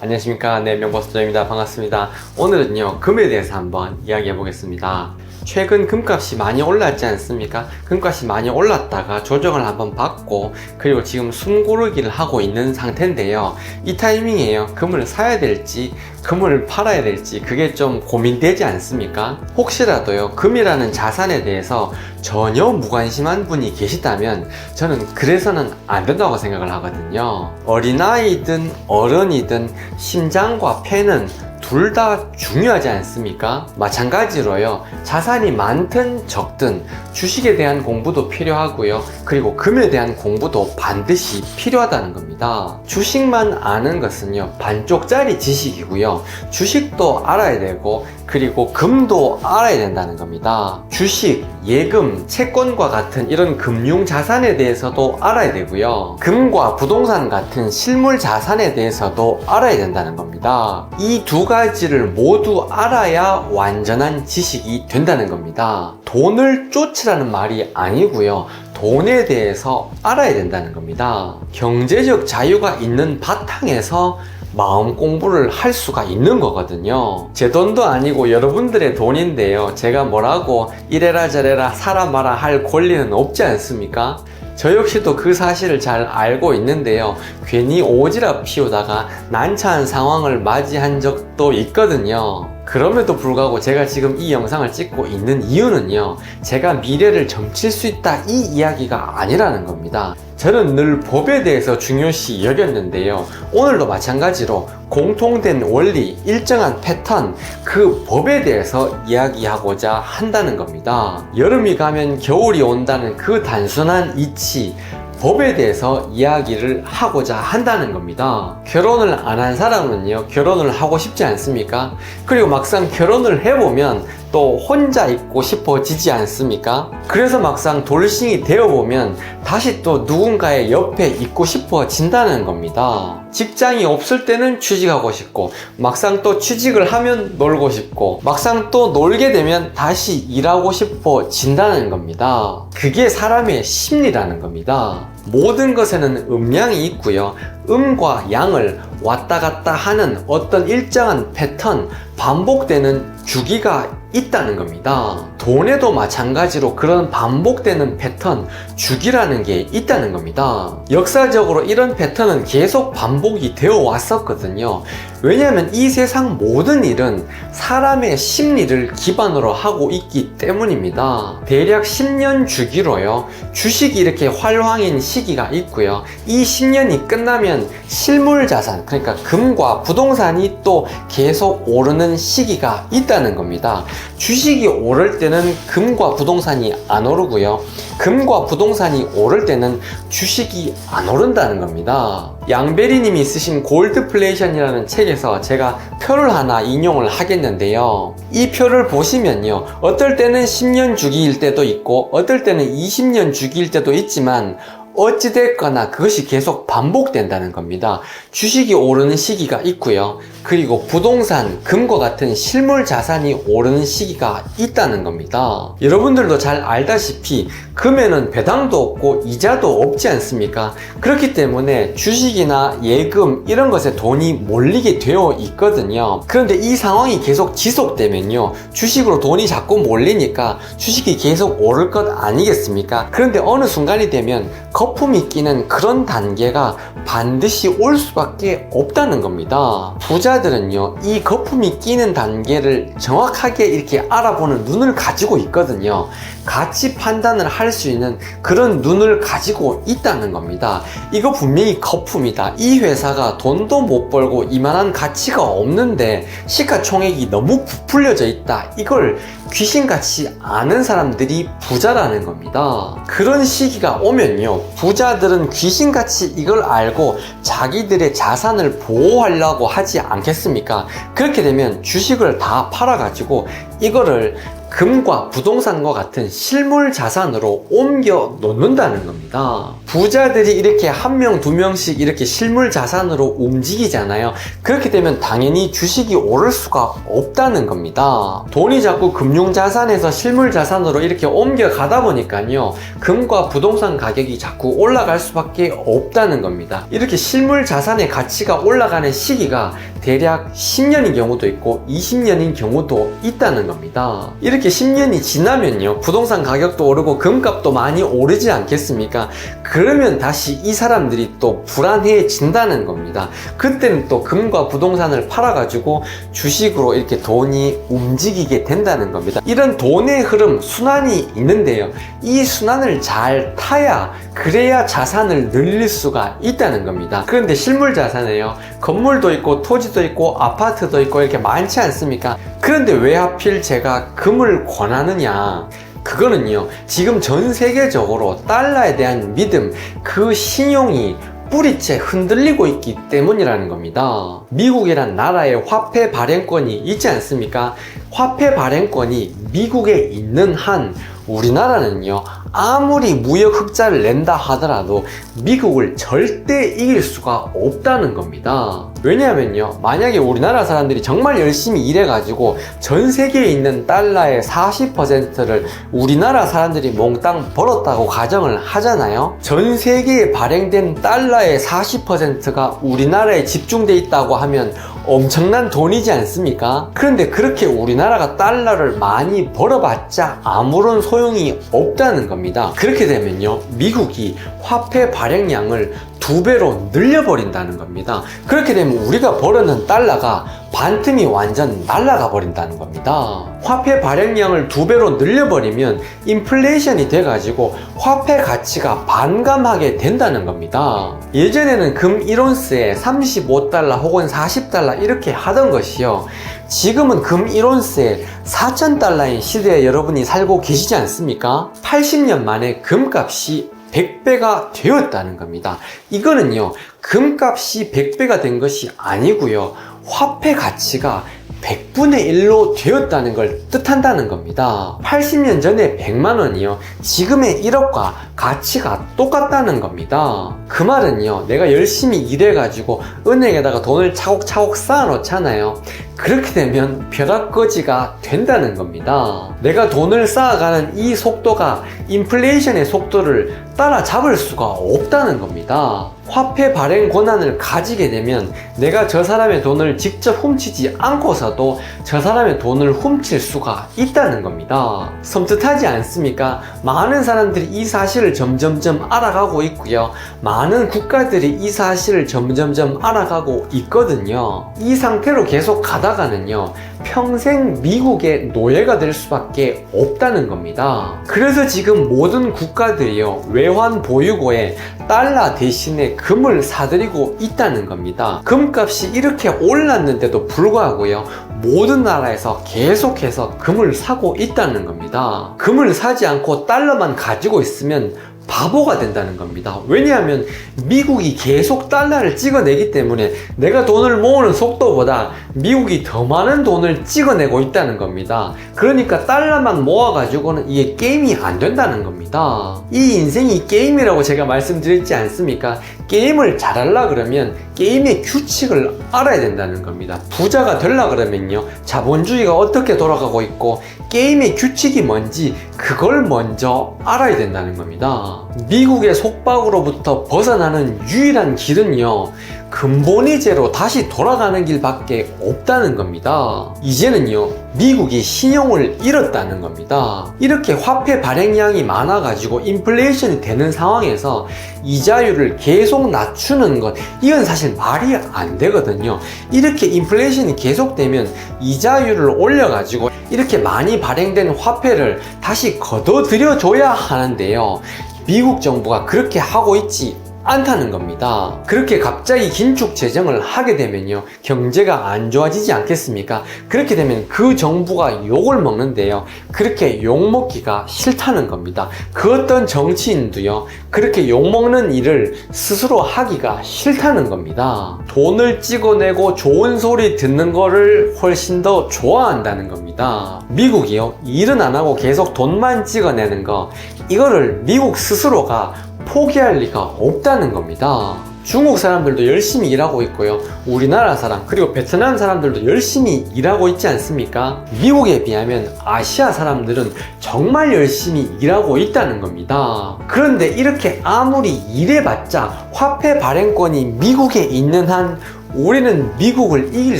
안녕하십니까. 네, 명보수조입니다. 반갑습니다. 오늘은요, 금에 대해서 한번 이야기해 보겠습니다. 최근 금값이 많이 올랐지 않습니까? 금값이 많이 올랐다가 조정을 한번 받고, 그리고 지금 숨고르기를 하고 있는 상태인데요. 이 타이밍에요, 금을 사야 될지 금을 팔아야 될지 그게 좀 고민되지 않습니까? 혹시라도요, 금이라는 자산에 대해서 전혀 무관심한 분이 계시다면 저는 그래서는 안 된다고 생각을 하거든요. 어린아이든 어른이든 심장과 폐는 둘 다 중요하지 않습니까? 마찬가지로요, 자산이 많든 적든 주식에 대한 공부도 필요하고요, 그리고 금에 대한 공부도 반드시 필요하다는 겁니다. 주식만 아는 것은요, 반쪽짜리 지식이고요, 주식도 알아야 되고, 그리고 금도 알아야 된다는 겁니다. 주식, 예금, 채권과 같은 이런 금융 자산에 대해서도 알아야 되고요, 금과 부동산 같은 실물 자산에 대해서도 알아야 된다는 겁니다. 이 두 가지를 모두 알아야 완전한 지식이 된다는 겁니다. 돈을 쫓으라는 말이 아니고요, 돈에 대해서 알아야 된다는 겁니다. 경제적 자유가 있는 바탕에서 마음 공부를 할 수가 있는 거거든요. 제 돈도 아니고 여러분들의 돈인데요, 제가 뭐라고 이래라 저래라 사라 마라 할 권리는 없지 않습니까? 저 역시도 그 사실을 잘 알고 있는데요, 괜히 오지랖 피우다가 난처한 상황을 맞이한 적도 있거든요. 그럼에도 불구하고 제가 지금 이 영상을 찍고 있는 이유는요, 제가 미래를 점칠 수 있다 이 이야기가 아니라는 겁니다. 저는 늘 법에 대해서 중요시 여겼는데요, 오늘도 마찬가지로 공통된 원리, 일정한 패턴, 그 법에 대해서 이야기하고자 한다는 겁니다. 여름이 가면 겨울이 온다는 그 단순한 이치, 법에 대해서 이야기를 하고자 한다는 겁니다. 결혼을 안 한 사람은요, 결혼을 하고 싶지 않습니까? 그리고 막상 결혼을 해보면 또 혼자 있고 싶어지지 않습니까? 그래서 막상 돌싱이 되어보면 다시 또 누군가의 옆에 있고 싶어진다는 겁니다. 직장이 없을 때는 취직하고 싶고, 막상 또 취직을 하면 놀고 싶고, 막상 또 놀게 되면 다시 일하고 싶어진다는 겁니다. 그게 사람의 심리라는 겁니다. 모든 것에는 음량이 있고요, 음과 양을 왔다 갔다 하는 어떤 일정한 패턴, 반복되는 주기가 있다는 겁니다. 돈에도 마찬가지로 그런 반복되는 패턴, 주기라는 게 있다는 겁니다. 역사적으로 이런 패턴은 계속 반복이 되어 왔었거든요. 왜냐하면 이 세상 모든 일은 사람의 심리를 기반으로 하고 있기 때문입니다. 대략 10년 주기로요, 주식이 이렇게 활황인 시기가 있고요, 이 10년이 끝나면 실물 자산, 그러니까 금과 부동산이 또 계속 오르는 시기가 있다는 겁니다. 주식이 오를 때는 금과 부동산이 안 오르고요, 금과 부동산이 오를 때는 주식이 안 오른다는 겁니다. 양베리 님이 쓰신 골드플레이션이라는 책에서 제가 표를 하나 인용을 하겠는데요, 이 표를 보시면요, 어떨 때는 10년 주기일 때도 있고 어떨 때는 20년 주기일 때도 있지만 어찌됐거나 그것이 계속 반복된다는 겁니다. 주식이 오르는 시기가 있고요, 그리고 부동산, 금과 같은 실물 자산이 오르는 시기가 있다는 겁니다. 여러분들도 잘 알다시피 금에는 배당도 없고 이자도 없지 않습니까? 그렇기 때문에 주식이나 예금 이런 것에 돈이 몰리게 되어 있거든요. 그런데 이 상황이 계속 지속되면요, 주식으로 돈이 자꾸 몰리니까 주식이 계속 오를 것 아니겠습니까? 그런데 어느 순간이 되면 거품이 끼는 그런 단계가 반드시 올 수밖에 없다는 겁니다. 부자들은요, 이 거품이 끼는 단계를 정확하게 이렇게 알아보는 눈을 가지고 있거든요. 가치 판단을 할 수 있는 그런 눈을 가지고 있다는 겁니다. 이거 분명히 거품이다, 이 회사가 돈도 못 벌고 이만한 가치가 없는데 시가총액이 너무 부풀려져 있다, 이걸 귀신같이 아는 사람들이 부자라는 겁니다. 그런 시기가 오면요, 부자들은 귀신같이 이걸 알고 자기들의 자산을 보호하려고 하지 않겠습니까? 그렇게 되면 주식을 다 팔아가지고 이거를 금과 부동산과 같은 실물 자산으로 옮겨 놓는다는 겁니다. 부자들이 이렇게 한 명, 두 명씩 이렇게 실물 자산으로 움직이잖아요. 그렇게 되면 당연히 주식이 오를 수가 없다는 겁니다. 돈이 자꾸 금융 자산에서 실물 자산으로 이렇게 옮겨가다 보니까요, 금과 부동산 가격이 자꾸 올라갈 수밖에 없다는 겁니다. 이렇게 실물 자산의 가치가 올라가는 시기가 대략 10년인 경우도 있고 20년인 경우도 있다는 겁니다. 이렇게 10년이 지나면요, 부동산 가격도 오르고 금값도 많이 오르지 않겠습니까? 그러면 다시 이 사람들이 또 불안해진다는 겁니다. 그때는 또 금과 부동산을 팔아가지고 주식으로 이렇게 돈이 움직이게 된다는 겁니다. 이런 돈의 흐름, 순환이 있는데요, 이 순환을 잘 타야, 그래야 자산을 늘릴 수가 있다는 겁니다. 그런데 실물 자산에요, 건물도 있고 토지도 있고 아파트도 있고 이렇게 많지 않습니까? 그런데 왜 하필 제가 금을 권하느냐? 그거는요, 지금 전 세계적으로 달러에 대한 믿음, 그 신용이 뿌리째 흔들리고 있기 때문이라는 겁니다. 미국이란 나라의 화폐 발행권이 있지 않습니까? 화폐 발행권이 미국에 있는 한 우리나라는요, 아무리 무역 흑자를 낸다 하더라도 미국을 절대 이길 수가 없다는 겁니다. 왜냐하면요, 만약에 우리나라 사람들이 정말 열심히 일해가지고 전 세계에 있는 달러의 40%를 우리나라 사람들이 몽땅 벌었다고 가정을 하잖아요. 전 세계에 발행된 달러의 40%가 우리나라에 집중돼 있다고 하면 엄청난 돈이지 않습니까? 그런데 그렇게 우리나라가 달러를 많이 벌어봤자 아무런 소용이 없다는 겁니다. 그렇게 되면요, 미국이 화폐 발행량을 2배로 늘려버린다는 겁니다. 그렇게 되면 우리가 벌어놓은 달러가 반틈이 완전 날아가 버린다는 겁니다. 화폐 발행량을 2배로 늘려버리면 인플레이션이 돼가지고 화폐 가치가 반감하게 된다는 겁니다. 예전에는 금 1온스에 35달러 혹은 40달러 이렇게 하던 것이요, 지금은 금 1온스에 4,000달러인 시대에 여러분이 살고 계시지 않습니까? 80년 만에 금값이 100배가 되었다는 겁니다. 이거는요, 금값이 100배가 된 것이 아니고요, 화폐 가치가 100분의 1로 되었다는 걸 뜻한다는 겁니다. 80년 전에 100만원이요, 지금의 1억과 가치가 똑같다는 겁니다. 그 말은요, 내가 열심히 일해가지고 은행에다가 돈을 차곡차곡 쌓아 놓잖아요. 그렇게 되면 벼락거지가 된다는 겁니다. 내가 돈을 쌓아가는 이 속도가 인플레이션의 속도를 따라잡을 수가 없다는 겁니다. 화폐 발행 권한을 가지게 되면 내가 저 사람의 돈을 직접 훔치지 않고서도 저 사람의 돈을 훔칠 수가 있다는 겁니다. 섬뜩하지 않습니까? 많은 사람들이 이 사실을 점점점 알아가고 있고요, 많은 국가들이 이 사실을 점점점 알아가고 있거든요. 이 상태로 계속 가다가는요, 평생 미국의 노예가 될 수밖에 없다는 겁니다. 그래서 지금 모든 국가들이요, 외환 보유고에 달러 대신에 금을 사들이고 있다는 겁니다. 금값이 이렇게 올랐는데도 불구하고요, 모든 나라에서 계속해서 금을 사고 있다는 겁니다. 금을 사지 않고 달러만 가지고 있으면 바보가 된다는 겁니다. 왜냐하면 미국이 계속 달러를 찍어내기 때문에 내가 돈을 모으는 속도보다 미국이 더 많은 돈을 찍어내고 있다는 겁니다. 그러니까 달러만 모아가지고는 이게 게임이 안 된다는 겁니다. 이 인생이 게임이라고 제가 말씀드렸지 않습니까? 게임을 잘하려 그러면 게임의 규칙을 알아야 된다는 겁니다. 부자가 되려 그러면요, 자본주의가 어떻게 돌아가고 있고 게임의 규칙이 뭔지 그걸 먼저 알아야 된다는 겁니다. 미국의 속박으로부터 벗어나는 유일한 길은요, 근본이제로 다시 돌아가는 길밖에 없다는 겁니다. 이제는요, 미국이 신용을 잃었다는 겁니다. 이렇게 화폐 발행량이 많아가지고 인플레이션이 되는 상황에서 이자율을 계속 낮추는 것, 이건 사실 말이 안 되거든요. 이렇게 인플레이션이 계속되면 이자율을 올려가지고 이렇게 많이 발행된 화폐를 다시 걷어들여 줘야 하는데요, 미국 정부가 그렇게 하고 있지 않다는 겁니다. 그렇게 갑자기 긴축 재정을 하게 되면요, 경제가 안 좋아지지 않겠습니까? 그렇게 되면 그 정부가 욕을 먹는데요, 그렇게 욕 먹기가 싫다는 겁니다. 그 어떤 정치인도요, 그렇게 욕 먹는 일을 스스로 하기가 싫다는 겁니다. 돈을 찍어내고 좋은 소리 듣는 거를 훨씬 더 좋아한다는 겁니다. 미국이요, 일은 안 하고 계속 돈만 찍어내는 거, 이거를 미국 스스로가 포기할 리가 없다는 겁니다. 중국 사람들도 열심히 일하고 있고요, 우리나라 사람 그리고 베트남 사람들도 열심히 일하고 있지 않습니까? 미국에 비하면 아시아 사람들은 정말 열심히 일하고 있다는 겁니다. 그런데 이렇게 아무리 일해봤자 화폐 발행권이 미국에 있는 한 우리는 미국을 이길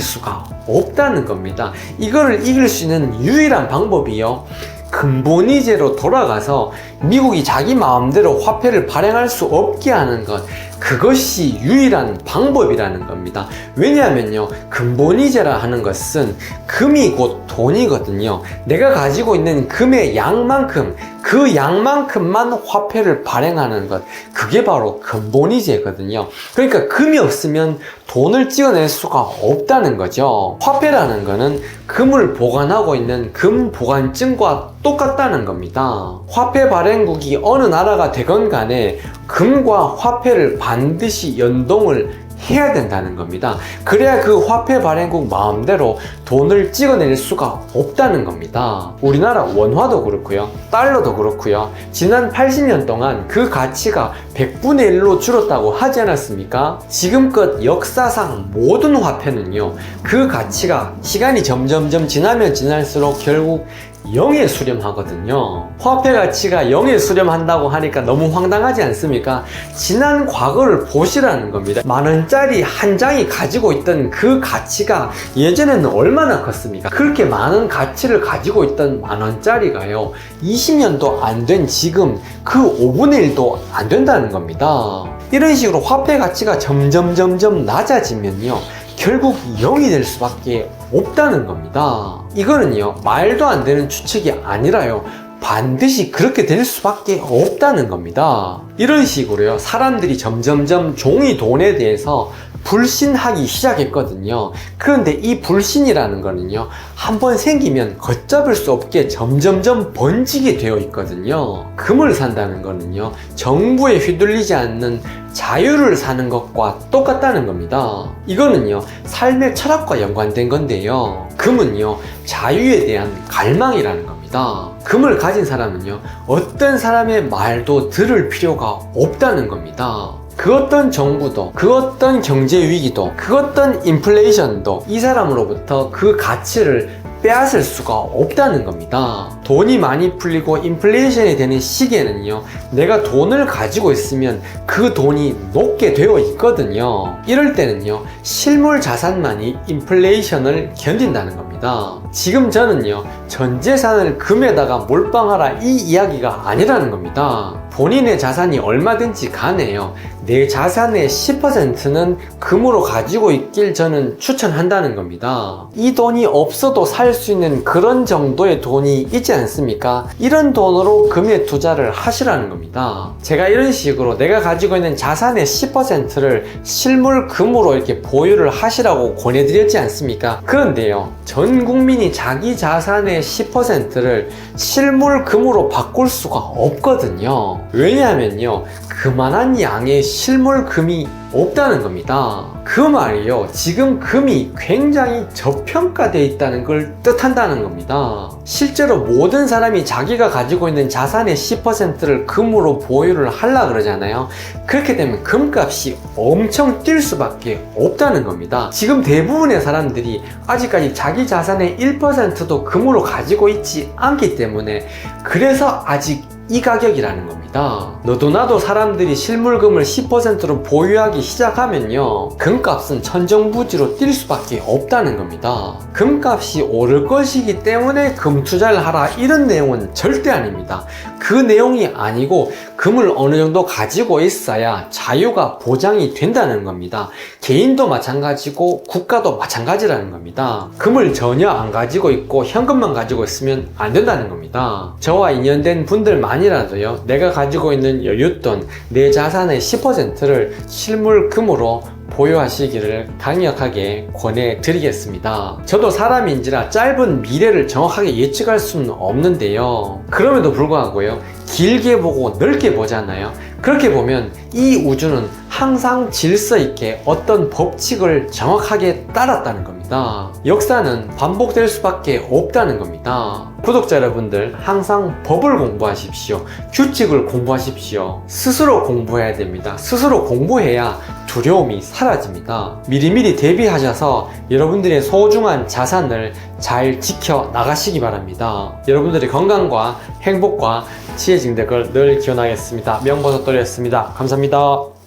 수가 없다는 겁니다. 이거를 이길 수 있는 유일한 방법이요, 근본이제로 돌아가서 미국이 자기 마음대로 화폐를 발행할 수 없게 하는 것, 그것이 유일한 방법이라는 겁니다. 왜냐하면요, 근본이제라 하는 것은 금이 곧 돈이거든요. 내가 가지고 있는 금의 양만큼, 그 양만큼만 화폐를 발행하는 것, 그게 바로 근본이제거든요. 그러니까 금이 없으면 돈을 찍어낼 수가 없다는 거죠. 화폐라는 거는 금을 보관하고 있는 금 보관증과 똑같다는 겁니다. 화폐 발행국이 어느 나라가 되건 간에 금과 화폐를 반드시 연동을 해야 된다는 겁니다. 그래야 그 화폐 발행국 마음대로 돈을 찍어낼 수가 없다는 겁니다. 우리나라 원화도 그렇고요, 달러도 그렇고요, 지난 80년 동안 그 가치가 100분의 1로 줄었다고 하지 않았습니까? 지금껏 역사상 모든 화폐는요, 그 가치가 시간이 점점점 지나면 지날수록 결국 0에 수렴하거든요. 화폐 가치가 0에 수렴한다고 하니까 너무 황당하지 않습니까? 지난 과거를 보시라는 겁니다. 만원짜리 한 장이 가지고 있던 그 가치가 예전에는 얼마나 컸습니까? 그렇게 많은 가치를 가지고 있던 만원짜리가요, 20년도 안 된 지금 그 5분의 1도 안 된다는 겁니다. 이런 식으로 화폐 가치가 점점 낮아지면요, 결국 0이 될 수밖에 없다는 겁니다. 이거는요, 말도 안 되는 추측이 아니라요, 반드시 그렇게 될 수밖에 없다는 겁니다. 이런 식으로요, 사람들이 점점점 종이 돈에 대해서 불신하기 시작했거든요. 그런데 이 불신이라는 거는요, 한번 생기면 걷잡을 수 없게 점점점 번지게 되어 있거든요. 금을 산다는 거는요, 정부에 휘둘리지 않는 자유를 사는 것과 똑같다는 겁니다. 이거는요, 삶의 철학과 연관된 건데요, 금은요, 자유에 대한 갈망이라는 겁니다. 금을 가진 사람은요, 어떤 사람의 말도 들을 필요가 없다는 겁니다. 그 어떤 정부도, 그 어떤 경제 위기도, 그 어떤 인플레이션도 이 사람으로부터 그 가치를 빼앗을 수가 없다는 겁니다. 돈이 많이 풀리고 인플레이션이 되는 시기에는요, 내가 돈을 가지고 있으면 그 돈이 녹게 되어 있거든요. 이럴 때는요, 실물 자산만이 인플레이션을 견딘다는 겁니다. 지금 저는요, 전 재산을 금에다가 몰빵하라 이 이야기가 아니라는 겁니다. 본인의 자산이 얼마든지 간에요, 내 자산의 10%는 금으로 가지고 있길 저는 추천한다는 겁니다. 이 돈이 없어도 살 수 있는 그런 정도의 돈이 있지 않습니까? 이런 돈으로 금에 투자를 하시라는 겁니다. 제가 이런 식으로 내가 가지고 있는 자산의 10%를 실물 금으로 이렇게 보유를 하시라고 권해드렸지 않습니까? 그런데요, 전 국민이 자기 자산의 10%를 실물 금으로 바꿀 수가 없거든요. 왜냐하면요, 그만한 양의 실물 금이 없다는 겁니다. 그 말이요, 지금 금이 굉장히 저평가되어 있다는 걸 뜻한다는 겁니다. 실제로 모든 사람이 자기가 가지고 있는 자산의 10%를 금으로 보유를 하려고 그러잖아요. 그렇게 되면 금값이 엄청 뛸 수밖에 없다는 겁니다. 지금 대부분의 사람들이 아직까지 자기 자산의 1%도 금으로 가지고 있지 않기 때문에, 그래서 아직 이 가격이라는 겁니다. 너도 나도 사람들이 실물금을 10%로 보유하기 시작하면요, 금값은 천정부지로 뛸 수밖에 없다는 겁니다. 금값이 오를 것이기 때문에 금 투자를 하라, 이런 내용은 절대 아닙니다. 그 내용이 아니고, 금을 어느 정도 가지고 있어야 자유가 보장이 된다는 겁니다. 개인도 마찬가지고 국가도 마찬가지라는 겁니다. 금을 전혀 안 가지고 있고 현금만 가지고 있으면 안 된다는 겁니다. 저와 인연된 분들만이라도요, 내가 가지고 있는 여윳돈, 내 자산의 10%를 실물금으로 보유하시기를 강력하게 권해드리겠습니다. 저도 사람인지라 짧은 미래를 정확하게 예측할 수는 없는데요. 그럼에도 불구하고요, 길게 보고 넓게 보잖아요. 그렇게 보면 이 우주는 항상 질서 있게 어떤 법칙을 정확하게 따랐다는 겁니다. 역사는 반복될 수밖에 없다는 겁니다. 구독자 여러분들, 항상 법을 공부하십시오. 규칙을 공부하십시오. 스스로 공부해야 됩니다. 스스로 공부해야 두려움이 사라집니다. 미리미리 대비하셔서 여러분들의 소중한 자산을 잘 지켜 나가시기 바랍니다. 여러분들의 건강과 행복과 지혜 증득을 늘 기원하겠습니다. 명보석돌이었습니다. 감사합니다.